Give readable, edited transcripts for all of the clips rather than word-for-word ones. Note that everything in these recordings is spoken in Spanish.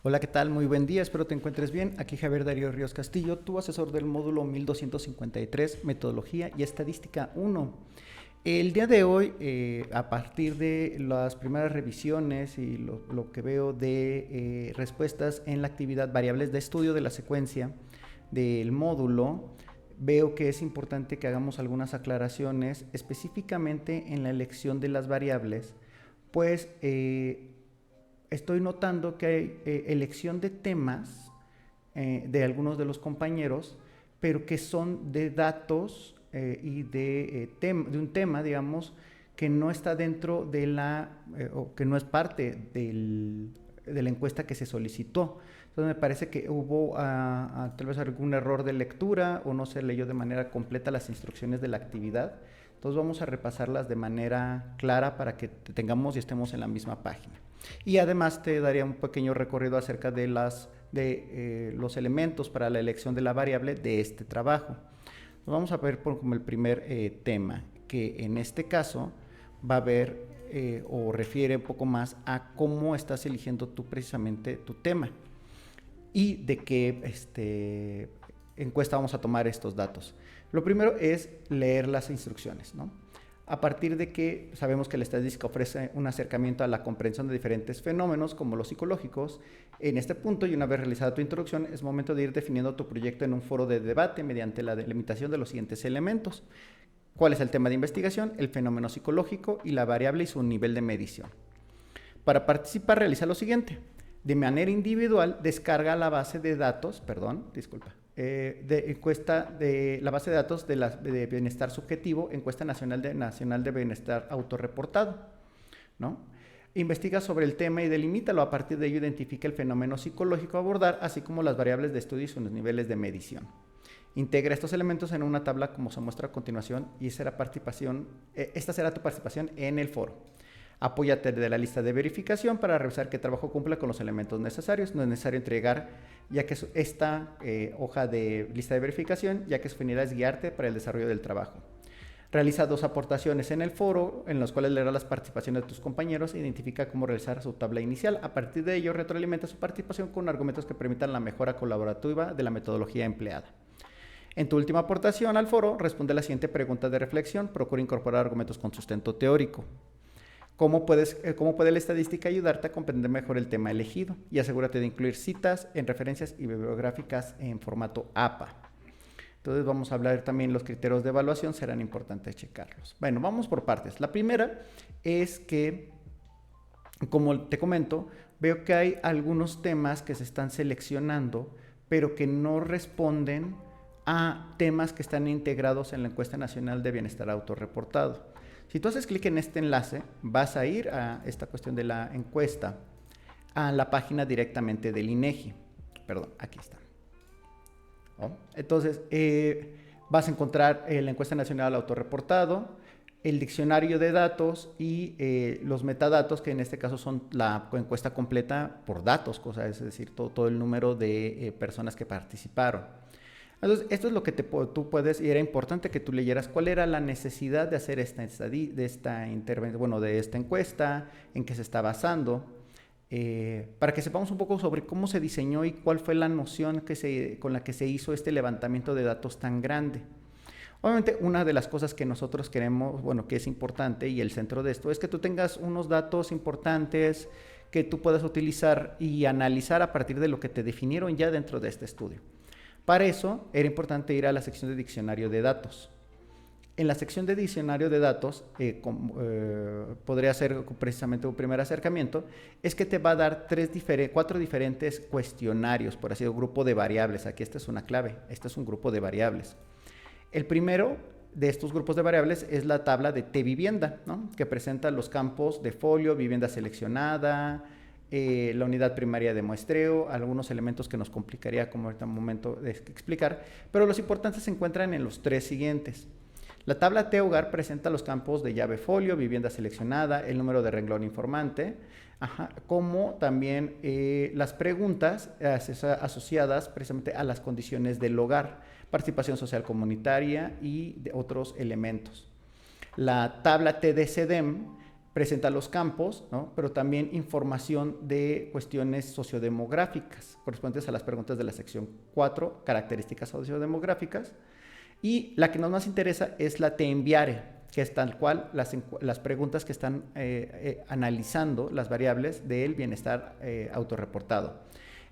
Hola, ¿qué tal? Muy buen día, espero te encuentres bien. Aquí Javier Darío Ríos Castillo, tu asesor del módulo 1253, Metodología y Estadística 1. El día de hoy, a partir de las primeras revisiones y lo que veo de respuestas en la actividad variables de estudio de la secuencia del módulo, veo que es importante que hagamos algunas aclaraciones específicamente en la elección de las variables, pues estoy notando que hay elección de temas de algunos de los compañeros, pero que son de datos y de un tema, digamos, que no está dentro de o que no es parte de la encuesta que se solicitó. Entonces me parece que hubo tal vez algún error de lectura o no se leyó de manera completa las instrucciones de la actividad. Entonces vamos a repasarlas de manera clara para que tengamos y estemos en la misma página. Y además te daría un pequeño recorrido acerca de los elementos para la elección de la variable de este trabajo. Vamos a ver como el primer tema, que en este caso va a ver o refiere un poco más a cómo estás eligiendo tú precisamente tu tema y de qué encuesta vamos a tomar estos datos. Lo primero es leer las instrucciones, ¿no? A partir de que sabemos que la estadística ofrece un acercamiento a la comprensión de diferentes fenómenos como los psicológicos, en este punto y una vez realizada tu introducción es momento de ir definiendo tu proyecto en un foro de debate mediante la delimitación de los siguientes elementos. ¿Cuál es el tema de investigación? El fenómeno psicológico y la variable y su nivel de medición. Para participar realiza lo siguiente. De manera individual descarga la base de datos, de encuesta de la base de datos de bienestar subjetivo, encuesta nacional de bienestar autorreportado, ¿no? Investiga sobre el tema y delimítalo. A partir de ello identifica el fenómeno psicológico a abordar, así como las variables de estudio y sus niveles de medición. Integra estos elementos en una tabla como se muestra a continuación y esta será tu participación en el foro. Apóyate de la lista de verificación para revisar que el trabajo cumpla con los elementos necesarios. No es necesario entregar ya que esta hoja de lista de verificación, ya que su finalidad es guiarte para el desarrollo del trabajo. Realiza 2 aportaciones en el foro, en las cuales leerá las participaciones de tus compañeros e identifica cómo realizar su tabla inicial. A partir de ello, retroalimenta su participación con argumentos que permitan la mejora colaborativa de la metodología empleada. En tu última aportación al foro, responde la siguiente pregunta de reflexión. Procura incorporar argumentos con sustento teórico. ¿Cómo puede la estadística ayudarte a comprender mejor el tema elegido? Y asegúrate de incluir citas en referencias y bibliográficas en formato APA. Entonces vamos a hablar también los criterios de evaluación, serán importantes checarlos. Bueno, vamos por partes. La primera es que, como te comento, veo que hay algunos temas que se están seleccionando, pero que no responden a temas que están integrados en la Encuesta Nacional de Bienestar Autorreportado. Si tú haces clic en este enlace, vas a ir a esta cuestión de la encuesta, a la página directamente del INEGI. Perdón, aquí está. ¿Oh? Entonces, vas a encontrar la encuesta nacional autorreportado, el diccionario de datos y los metadatos, que en este caso son la encuesta completa por datos, es decir, todo el número de personas que participaron. Entonces, esto es lo que tú puedes, y era importante que tú leyeras cuál era la necesidad de hacer esta encuesta, en qué se está basando, para que sepamos un poco sobre cómo se diseñó y cuál fue la noción con la que se hizo este levantamiento de datos tan grande. Obviamente, una de las cosas que nosotros queremos, que es importante y el centro de esto, es que tú tengas unos datos importantes que tú puedas utilizar y analizar a partir de lo que te definieron ya dentro de este estudio. Para eso era importante ir a la sección de diccionario de datos. En la sección de diccionario de datos, podría ser precisamente un primer acercamiento, es que te va a dar 4 diferentes cuestionarios, por así decirlo, grupo de variables. Aquí esta es una clave, este es un grupo de variables. El primero de estos grupos de variables es la tabla de T-vivienda, ¿no? Que presenta los campos de folio, vivienda seleccionada, la unidad primaria de muestreo, algunos elementos que nos complicaría como ahorita un momento de explicar, pero los importantes se encuentran en los 3 siguientes. La tabla T-hogar presenta los campos de llave folio, vivienda seleccionada, el número de renglón informante, como también las preguntas asociadas precisamente a las condiciones del hogar, participación social comunitaria y de otros elementos. La tabla TDCDEM presenta los campos, ¿no? Pero también información de cuestiones sociodemográficas, correspondientes a las preguntas de la sección 4, características sociodemográficas. Y la que nos más interesa es la Te Enviare, que es tal cual las preguntas que están analizando las variables del bienestar autorreportado.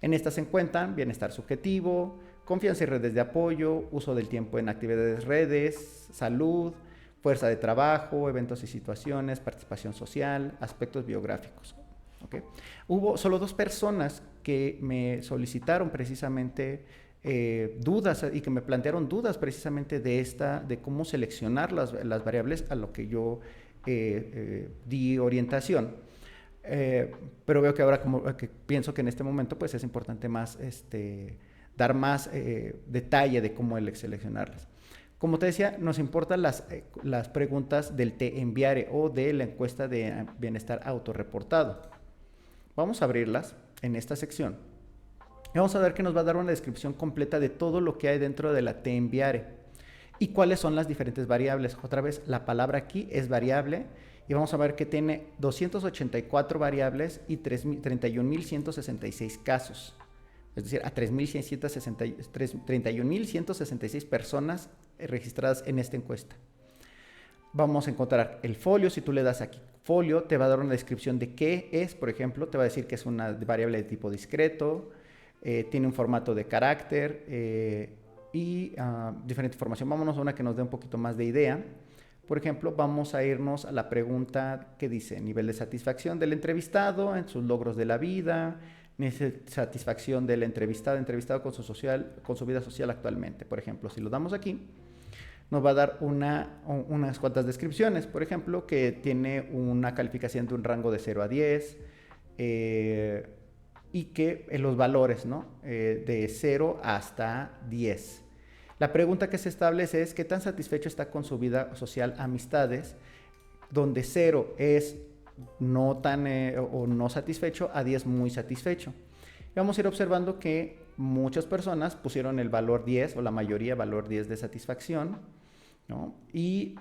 En estas se encuentran bienestar subjetivo, confianza y redes de apoyo, uso del tiempo en actividades redes, salud, fuerza de trabajo, eventos y situaciones, participación social, aspectos biográficos. ¿Okay? Hubo solo 2 personas que me solicitaron precisamente dudas y que me plantearon dudas precisamente de cómo seleccionar las variables a lo que yo di orientación. Pero veo que ahora que pienso que en este momento pues es importante más dar más detalle de cómo seleccionarlas. Como te decía, nos importan las preguntas del Te Enviare o de la encuesta de bienestar autorreportado. Vamos a abrirlas en esta sección y vamos a ver que nos va a dar una descripción completa de todo lo que hay dentro de la Te Enviare y cuáles son las diferentes variables. Otra vez, la palabra aquí es variable y vamos a ver que tiene 284 variables y 31.166 casos. Es decir, a 31.166 personas registradas en esta encuesta. Vamos a encontrar el folio. Si tú le das aquí folio, te va a dar una descripción de qué es. Por ejemplo, te va a decir que es una variable de tipo discreto, tiene un formato de carácter y diferente información. Vámonos a una que nos dé un poquito más de idea. Por ejemplo, vamos a irnos a la pregunta que dice nivel de satisfacción del entrevistado en sus logros de la vida, satisfacción del entrevistado con su vida social actualmente. Por ejemplo, si lo damos aquí, nos va a dar unas cuantas descripciones. Por ejemplo, que tiene una calificación de un rango de 0 a 10 y que los valores, ¿no? De 0 hasta 10. La pregunta que se establece es qué tan satisfecho está con su vida social, amistades, donde 0 es no tan o no satisfecho, a 10 muy satisfecho. Y vamos a ir observando que muchas personas pusieron el valor 10 o la mayoría valor 10 de satisfacción, ¿no? Y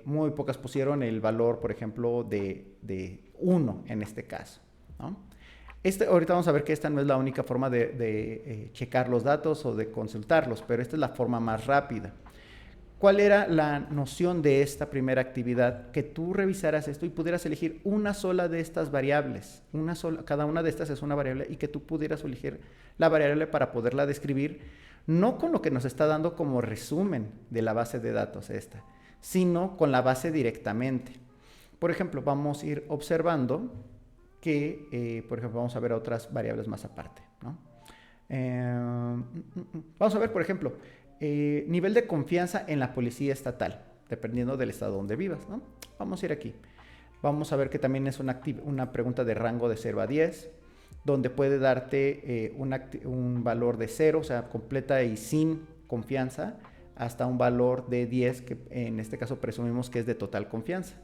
muy pocas pusieron el valor, por ejemplo, de 1 en este caso, ¿no? Ahorita vamos a ver que esta no es la única forma de checar los datos o de consultarlos, pero esta es la forma más rápida. ¿Cuál era la noción de esta primera actividad? Que tú revisaras esto y pudieras elegir una sola de estas variables. Cada una de estas es una variable y que tú pudieras elegir la variable para poderla describir, no con lo que nos está dando como resumen de la base de datos esta, sino con la base directamente. Por ejemplo, vamos a ir observando que, por ejemplo, vamos a ver otras variables más aparte, ¿no? Vamos a ver, por ejemplo, nivel de confianza en la policía estatal, dependiendo del estado donde vivas, ¿no? Vamos a ir aquí. Vamos a ver que también es una pregunta de rango de 0 a 10, donde puede darte un valor de 0, o sea, completa y sin confianza, hasta un valor de 10, que en este caso presumimos que es de total confianza.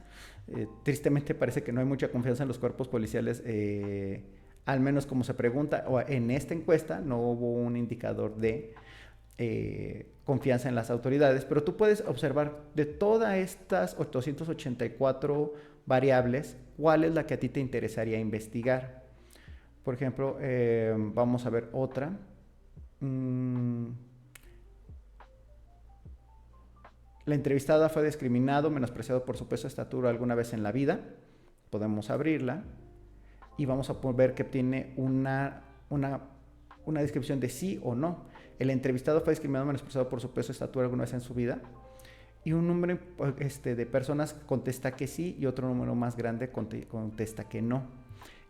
Tristemente parece que no hay mucha confianza en los cuerpos policiales, al menos como se pregunta, o en esta encuesta no hubo un indicador de confianza en las autoridades, pero tú puedes observar de todas estas 884 variables, cuál es la que a ti te interesaría investigar. Por ejemplo, vamos a ver otra. La entrevistada fue discriminado, menospreciado por su peso o estatura alguna vez en la vida. Podemos abrirla y vamos a ver que tiene una descripción de sí o no. El entrevistado fue discriminado, menospreciado por su peso o estatura alguna vez en su vida. Y un número de personas contesta que sí y otro número más grande contesta que no.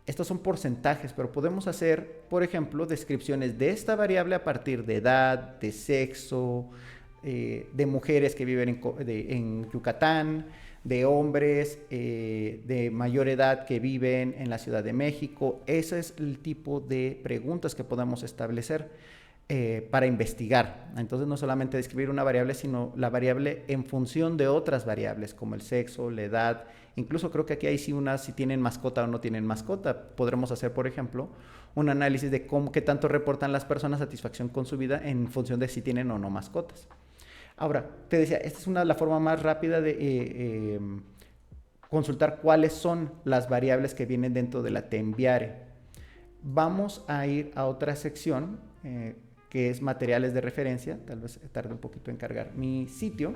Estos son porcentajes, pero podemos hacer, por ejemplo, descripciones de esta variable a partir de edad, de sexo, de mujeres que viven en Yucatán, de hombres de mayor edad que viven en la Ciudad de México. Ese es el tipo de preguntas que podemos establecer para investigar. Entonces no solamente describir una variable, sino la variable en función de otras variables como el sexo, la edad. Incluso creo que aquí hay si tienen mascota o no tienen mascota. Podremos hacer, por ejemplo, un análisis de qué tanto reportan las personas satisfacción con su vida en función de si tienen o no mascotas. Ahora, te decía, esta es la forma más rápida de consultar cuáles son las variables que vienen dentro de la te enviare. Vamos a ir a otra sección que es materiales de referencia. Tal vez tarde un poquito en cargar mi sitio.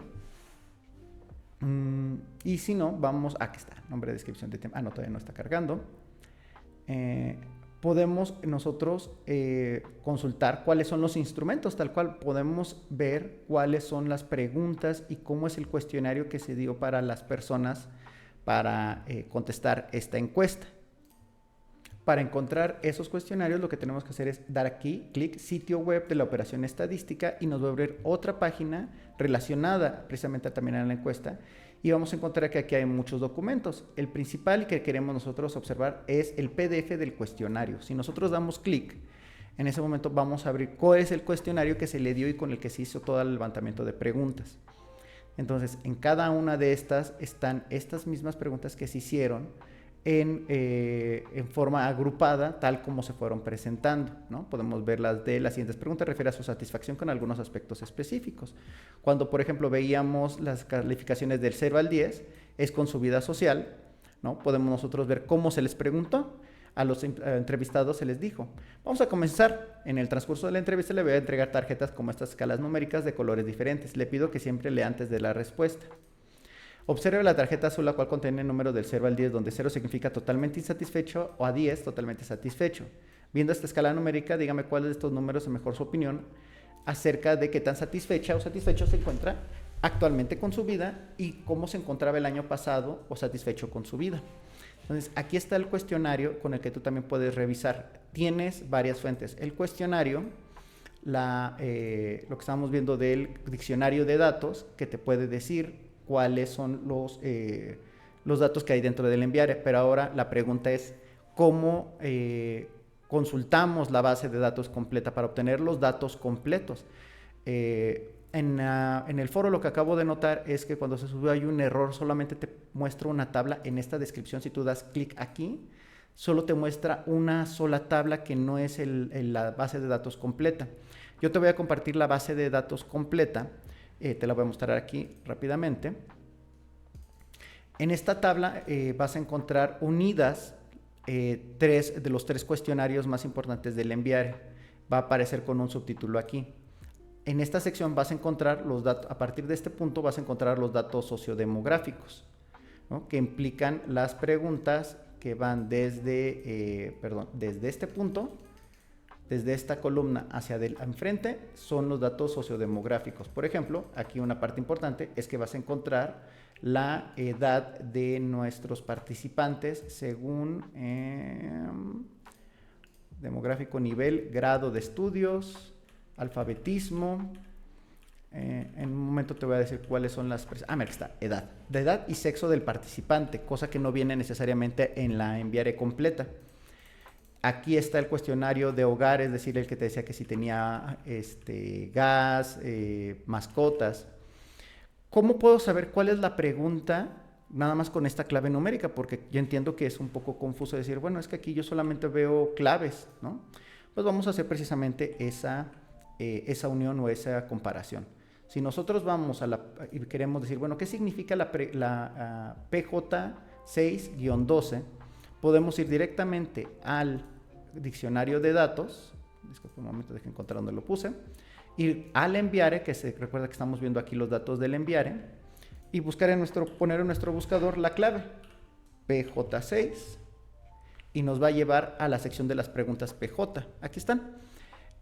Y si no, vamos, aquí está, nombre, descripción de tema. No, todavía no está cargando. Podemos nosotros consultar cuáles son los instrumentos, tal cual podemos ver cuáles son las preguntas y cómo es el cuestionario que se dio para las personas para contestar esta encuesta. Para encontrar esos cuestionarios, lo que tenemos que hacer es dar aquí, clic, sitio web de la operación estadística, y nos va a abrir otra página relacionada precisamente también a la encuesta, y vamos a encontrar que aquí hay muchos documentos. El principal que queremos nosotros observar es el PDF del cuestionario. Si nosotros damos clic, en ese momento vamos a abrir cuál es el cuestionario que se le dio y con el que se hizo todo el levantamiento de preguntas. Entonces, en cada una de estas están estas mismas preguntas que se hicieron en forma agrupada, tal como se fueron presentando, ¿no? Podemos ver las de las siguientes preguntas, refiere a su satisfacción con algunos aspectos específicos. Cuando, por ejemplo, veíamos las calificaciones del 0 al 10, es con su vida social, ¿no? Podemos nosotros ver cómo se les preguntó. A los entrevistados se les dijo, vamos a comenzar. En el transcurso de la entrevista le voy a entregar tarjetas como estas escalas numéricas de colores diferentes. Le pido que siempre lea antes de la respuesta. Observe la tarjeta azul, la cual contiene el número del 0 al 10, donde 0 significa totalmente insatisfecho o a 10 totalmente satisfecho. Viendo esta escala numérica, dígame cuál de estos números es mejor su opinión acerca de qué tan satisfecha o satisfecho se encuentra actualmente con su vida y cómo se encontraba el año pasado o satisfecho con su vida. Entonces, aquí está el cuestionario con el que tú también puedes revisar. Tienes varias fuentes. El cuestionario, lo que estamos viendo del diccionario de datos, que te puede decir cuáles son los datos que hay dentro del enviare, pero ahora la pregunta es cómo consultamos la base de datos completa para obtener los datos completos. En el foro lo que acabo de notar es que cuando se subió hay un error, solamente te muestra una tabla en esta descripción. Si tú das clic aquí, solo te muestra una sola tabla que no es la base de datos completa. Yo te voy a compartir la base de datos completa. Te la voy a mostrar aquí rápidamente. En esta tabla vas a encontrar unidas tres de los tres cuestionarios más importantes del enviare. Va a aparecer con un subtítulo aquí. En esta sección vas a encontrar los datos, a partir de este punto vas a encontrar los datos sociodemográficos, ¿no? Que implican las preguntas que van desde este punto. Desde esta columna hacia enfrente son los datos sociodemográficos. Por ejemplo, aquí una parte importante es que vas a encontrar la edad de nuestros participantes según demográfico, nivel, grado de estudios, alfabetismo. En un momento te voy a decir cuáles son las... mira, está, edad. De edad y sexo del participante, cosa que no viene necesariamente en la enviare completa. Aquí está el cuestionario de hogar, es decir, el que te decía que si tenía gas, mascotas. ¿Cómo puedo saber cuál es la pregunta nada más con esta clave numérica? Porque yo entiendo que es un poco confuso decir, bueno, es que aquí yo solamente veo claves, ¿no? Pues vamos a hacer precisamente esa unión o esa comparación. Si nosotros vamos y queremos decir, bueno, ¿qué significa la PJ6-12? Podemos ir directamente al diccionario de datos. Disculpe un momento, dejen encontrar dónde lo puse. Ir al enviare, recuerda que estamos viendo aquí los datos del enviare, y buscar poner en nuestro buscador la clave PJ6 y nos va a llevar a la sección de las preguntas PJ. Aquí están.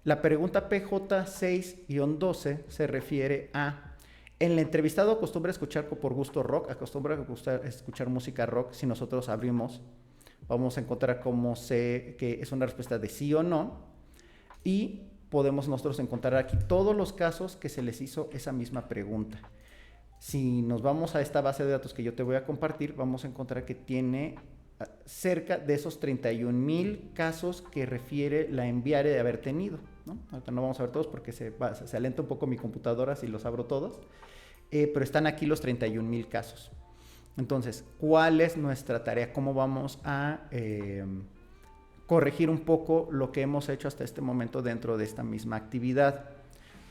La pregunta PJ6-12 se refiere a: el entrevistado acostumbra a escuchar por gusto rock, acostumbra a escuchar música rock. Si nosotros abrimos, vamos a encontrar que es una respuesta de sí o no, y podemos nosotros encontrar aquí todos los casos que se les hizo esa misma pregunta. Si nos vamos a esta base de datos que yo te voy a compartir, vamos a encontrar que tiene cerca de esos 31,000 casos que refiere la enviare de haber tenido, ¿no? Ahorita no vamos a ver todos porque se alenta un poco mi computadora si los abro todos, pero están aquí los 31,000 casos. Entonces, ¿cuál es nuestra tarea? ¿Cómo vamos a corregir un poco lo que hemos hecho hasta este momento dentro de esta misma actividad?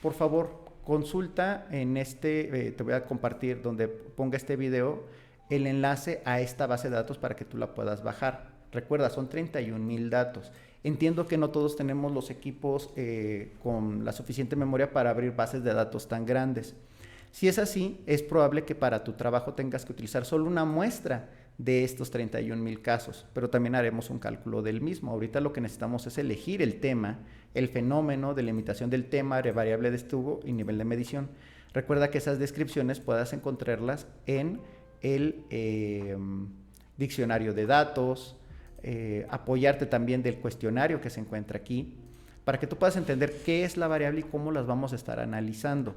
Por favor, consulta te voy a compartir donde ponga este video, el enlace a esta base de datos para que tú la puedas bajar. Recuerda, son 31,000 datos. Entiendo que no todos tenemos los equipos con la suficiente memoria para abrir bases de datos tan grandes. Si es así, es probable que para tu trabajo tengas que utilizar solo una muestra de estos 31,000 casos, pero también haremos un cálculo del mismo. Ahorita lo que necesitamos es elegir el tema, el fenómeno, delimitación del tema, variable de estuvo y nivel de medición. Recuerda que esas descripciones puedas encontrarlas en el diccionario de datos, apoyarte también del cuestionario que se encuentra aquí, para que tú puedas entender qué es la variable y cómo las vamos a estar analizando.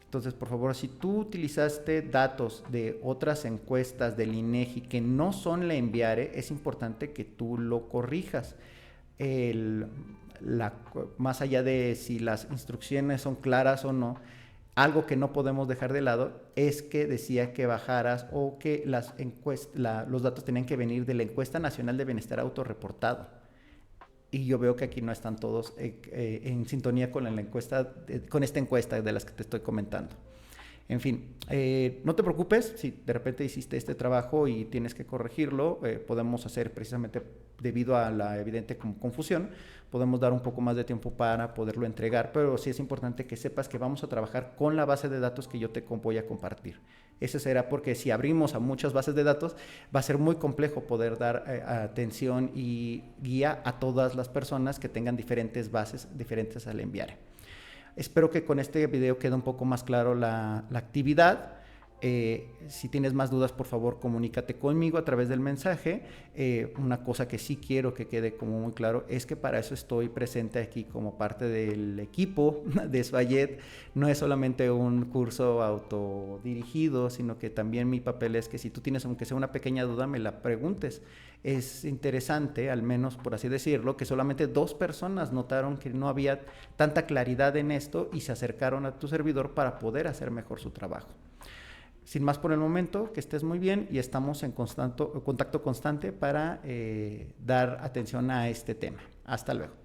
Entonces, por favor, si tú utilizaste datos de otras encuestas del INEGI que no son la Enviare, es importante que tú lo corrijas. Más allá de si las instrucciones son claras o no, algo que no podemos dejar de lado es que decía que bajaras o que los datos tenían que venir de la Encuesta Nacional de Bienestar Autorreportado. Y yo veo que aquí no están todos en sintonía con la encuesta, con esta encuesta de las que te estoy comentando. En fin, no te preocupes si de repente hiciste este trabajo y tienes que corregirlo, podemos hacer precisamente debido a la evidente confusión, podemos dar un poco más de tiempo para poderlo entregar, pero sí es importante que sepas que vamos a trabajar con la base de datos que yo te voy a compartir. Eso será porque si abrimos a muchas bases de datos, va a ser muy complejo poder dar atención y guía a todas las personas que tengan diferentes bases diferentes al enviar. Espero que con este video quede un poco más claro la actividad. Si tienes más dudas, por favor, comunícate conmigo a través del mensaje. Una cosa que sí quiero que quede como muy claro es que para eso estoy presente aquí como parte del equipo de Swayet. No es solamente un curso autodirigido, sino que también mi papel es que si tú tienes aunque sea una pequeña duda, me la preguntes. Es interesante, al menos por así decirlo, que solamente 2 personas notaron que no había tanta claridad en esto y se acercaron a tu servidor para poder hacer mejor su trabajo. Sin más por el momento, que estés muy bien y estamos en contacto constante para dar atención a este tema. Hasta luego.